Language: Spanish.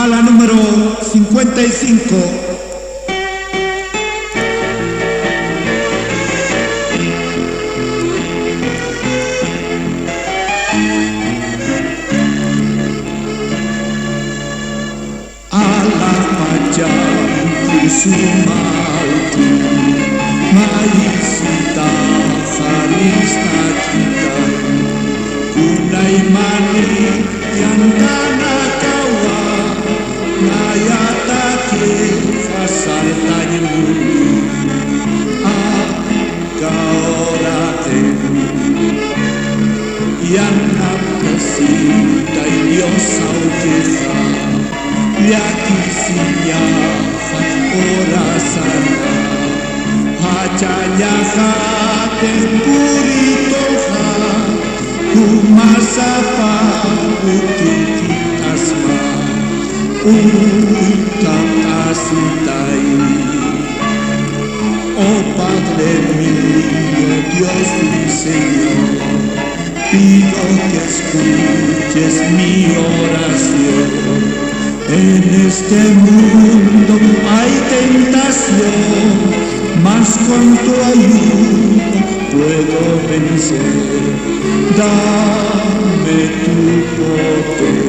va la número 55. Sumalku maisita harista kita kunai mani yang tanah kawa ngayata ke fasal tanyu agora yang napasi dai Dios auqueza yaki sinya ora sana hacanya hati puritoha kumasapa utikitasma utak asitai. Oh Padre mío, Dios mi Señor, pido que escuches mi oración. En este mundo hay tentación, mas con tu ayuda puedo vencer. Dame tu poder.